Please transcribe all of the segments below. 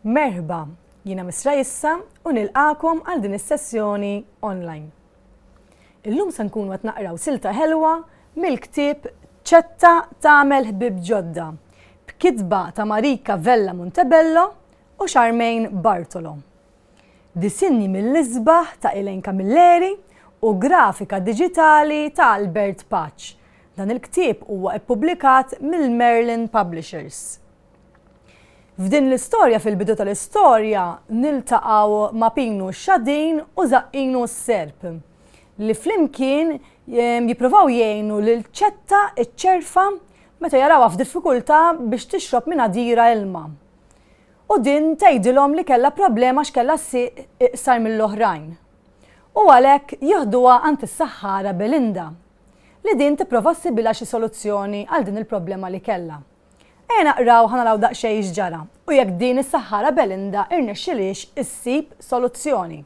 Merħba, jiena Misra Issa u nilqakom għal din is-sessjoni online. Illum se nkunu qed naqraw silta ħelwa mill-ktieb Ċetta tagħmel ħbieb ġodda b'kitba ta' Marika Vella Montebello u Charmaine Bartolo. Disinni mill-isbaħ ta' Elaine Camilleri u grafika diġitali ta' Albert Paċ. Dan il-ktieb huwa ppubblikat mill-Merlin Publishers. F'din l-istorja fil-bidu tal-istorja niltaqgħu ma' Pinu x-Xadin u Zaqqinu s-Serp li flimkien jippruvaw jgħinu lil Ċetta iċ-ċerfa meta jarawha f'diffikultà biex tixrob minn għadira ilma. U din tgħidilhom li kellha problema x'kellha ssieq iqsar mill-oħrajn. U għalhekk jieħduha għand is-saħħara Belinda li din tipprova ssibilha xi soluzzjoni għal din il-problema li kellha. Naqraw ħanaraw daqsxejn x'ġara u jekk din is-saħħara Belinda irnexxilix issib soluzzjoni.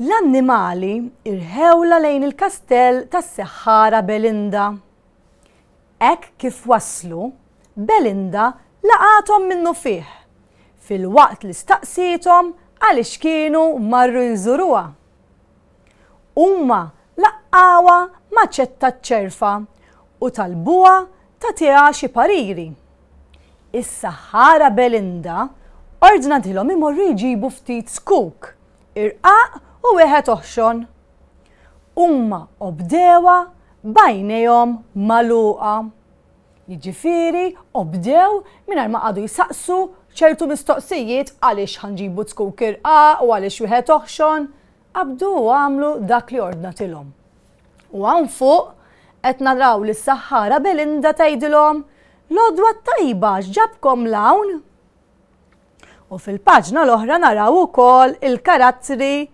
L-annimali irħewla lejn il-kastell tas-saħħara Belinda. Hekk kif waslu, Belinda laqathom minnu fih, fil-waqt li staqsithom għaliex kienu marru jżuruha. Huma laqqawha ma' Ċetta ċ-ċerfa u talbuha tagħtiha xi pariri. Is-saħħara Belinda ordnatilhom imorru jġibu ftit skuk, irqaq u wieħed oħxon. Huma obdewha b'għajnejhom magħluqa. Jiġifieri obdew mingħajr ma qagħdu jsaqsu ċertu mistoqsijiet għaliex ħanġibu skuk irqaq u għaliex wieħed oħxon, qabdu u għamlu dak li ordnatilhom. U hawn fuq qed naraw li s-saħħara Belinda tgħidilhom l-għodwa tajba x'ġabkom l-hawn. U fil-paġna l-oħra naraw ukoll il-karattri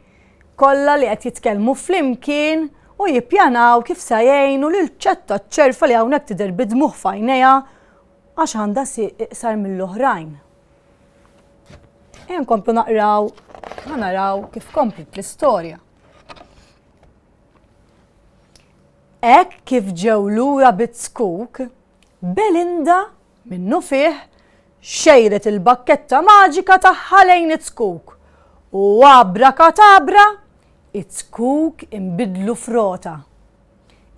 kollha li qed jitkellmu flimkien u jippjanaw kif se jgħinu lil Ċetta ċ-ċerfa li hawnhekk tidher bidmuħ f'għajnejha għax għandha ssieq iqsar mill-oħrajn. Nkomplu naqraw naraw kif komplet l-istorja. Hekk kif ġew lura bit-skuk, Belinda minnu fih xejret il-bakketta maġika tagħha lejn it-skuk u abrakatabra it-skuk inbidlu f'rota.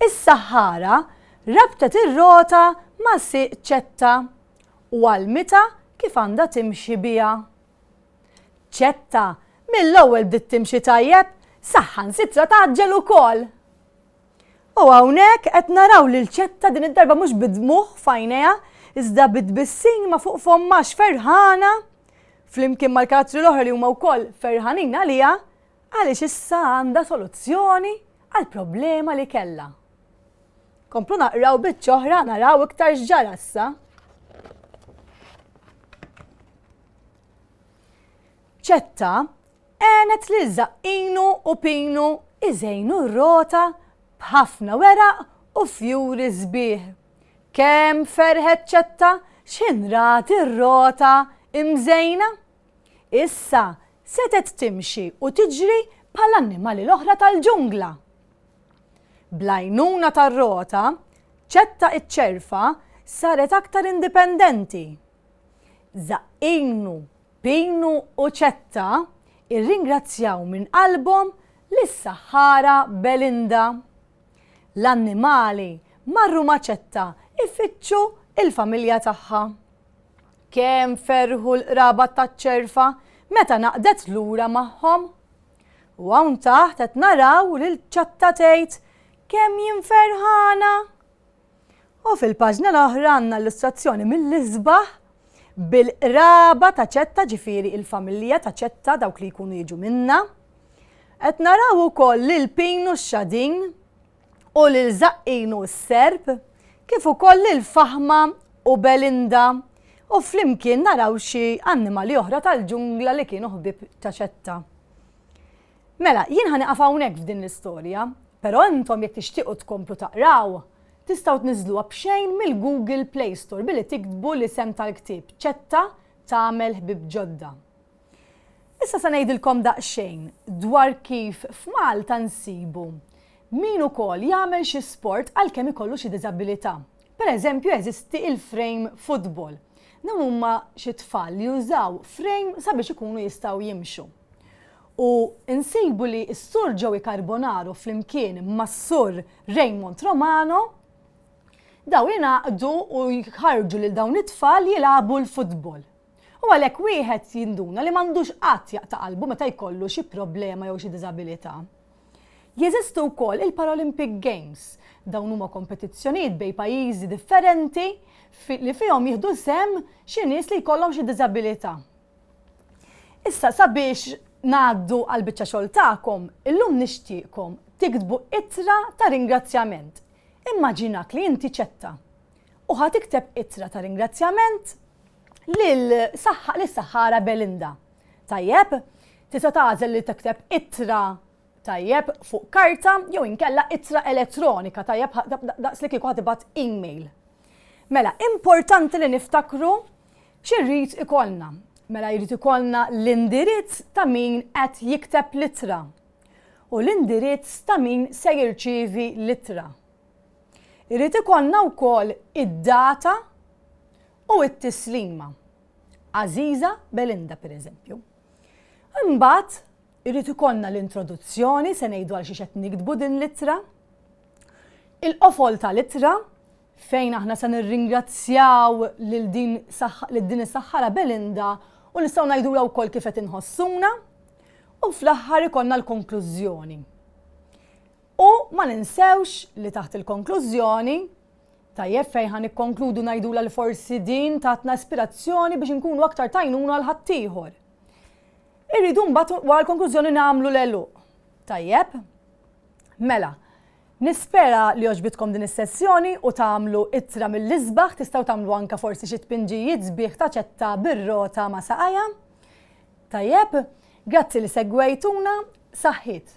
Is-saħħara rabtet ir-rota ma' sieq Ċetta u għalmita kif għandha timxi biha. Ċetta mill-ewwel bdiet timxi tajjeb, saħħansitra taġġel ukoll. U hawnhekk qed naraw lil Ċetta din id-darba mhux bidmuħ f'għajnejha, iżda bitbissin ma' fuq fommax ferħana flimkien mal-karattri l-oħra li huma wkoll ferħanin għaliha għaliex issa għandha soluzzjoni għall problema li kellha. Komplu naqraw biċ-ċoħra naraw iktar x'ġara issa. Ċetta għenet li Zaqqinu u Pinu iżejnu r-rota b'ħafna weraq u fjuri sbieħ. Kemm ferħet Ċetta x'inrat ir-rota imżejna. Issa setet timxi u tiġri bħall-annimali l-oħra tal-ġungla. Bl-għajnuna tar-rota, Ċetta iċ-ċerfa saret aktar indipendenti. Zaqqinu, Pinu u Ċetta irringrazzjaw minn qalbhom lis-saħħara Belinda. L-annimali marru ma' Ċetta ifittxu il-familja tagħha. Kemm ferħu l-qraba taċ-ċerfa meta naqdet lura magħhom. U hawn taħt qed naraw lil Ċetta tgħid kemm jien ferħana. U fil-paġna l-oħra għandna illustrazzjoni mill-isbaħ bil-qraba ta' Ċetta ġifieri il-familja ta' Ċetta dawk li jkunu jiġu minnha. Qed naraw ukoll lil Pinu x-Xadin u lil Zaqqinu s-Serp kif ukoll lil Faħma u Belinda. U flimkien naraw xi annimali oħra tal-ġungla li kienu ħbieb ta' Ċetta. Mela, jien ħaniqaf hawnhekk f'din l-istorja, però intom jekk tixtiequ tkomplu taqraw, tistgħu tniżluha b'xejn mill-Google Play Store billi tiktbu l-isem tal-ktieb Ċetta tagħmel ħbieb ġodda. Issa se ngħidilkom daqsxejn dwar kif f'Malta nsibu Min ukoll jagħmel xi sport għalkemm ikollu xi diżabilità. Pereżempju jeżisti il-frame football. Dawn huma xi tfal li jużaw frame sabiex ikunu jistgħu jimxu. U insibu li s-sur Joey Carbonaro flimkien mas-sur Raymond Romano daw jingħaqdu u jħarġu lil dawn it-tfal jilagħbu l-futbol. U għalhekk wieħed jinduna li m'għandux qatt jaqta' qalbu meta jkollu xi problema jew xi diżabilità. Jeżistu wkoll il-Paralympic Games. Dawn huma kompetizzjonijiet bejn pajjiżi differenti li fihom jieħdu sehem xi nies li jkollhom xi diżabilità. Issa sabiex ngħaddu għall biċċa xogħol tagħkom, illum nixtieqkom tiktbu ittra ta' ringrazzjament. Immaġinak li inti ċetta u ħad tikteb ittra ta' ringrazzjament lis-Sahara Belinda. Tajjeb, tista' tagħżel li tikteb ittra tajjeb fuq karta jew inkella ittra elettronika tajjeb daqs li kieku ħatibgħat email. Mela, importanti li niftakru x'irrid ikollna. Mela jrid ikollna l-indirizz ta' min qed jikteb l-ittra u l-indirizz ta' min se jirċievi l-ittra. Irrid ikollna wkoll id-data u t-tislima. Aziza Belinda pereżempju. Imbagħad irrid ikollna l-introduzzjoni se ngħidu għal xi qed nikdbu din l-ittra. Il-qofol tal-ittra fejn aħna se nirringrazzjaw lil din is-Sahara Belinda u nistgħu ngħidulha wkoll kif qed inħossuna u fl-aħħar ikollna l-konklużjoni. U ma ninsewx li taħt il-konklużjoni tajjeb fejn ħan nikkonkludu ngħidula li forsi din tatna ispirazzjoni biex inkunu aktar tajnuna għal ħaddieħor. Irridu mbagħad wara l-konklużjoni nagħmlu l-eluq. Tajjeb? Mela, nispera li għoġbitkom din is-sessjoni u tagħmlu ittra mill-isbaħ, tistgħu tagħmlu anke forsi xi tpinġijiet sbieħ ta' ċetta bir-rota ma' saqajja. Tajjeb, grazzi li segwejtuna, saħħit.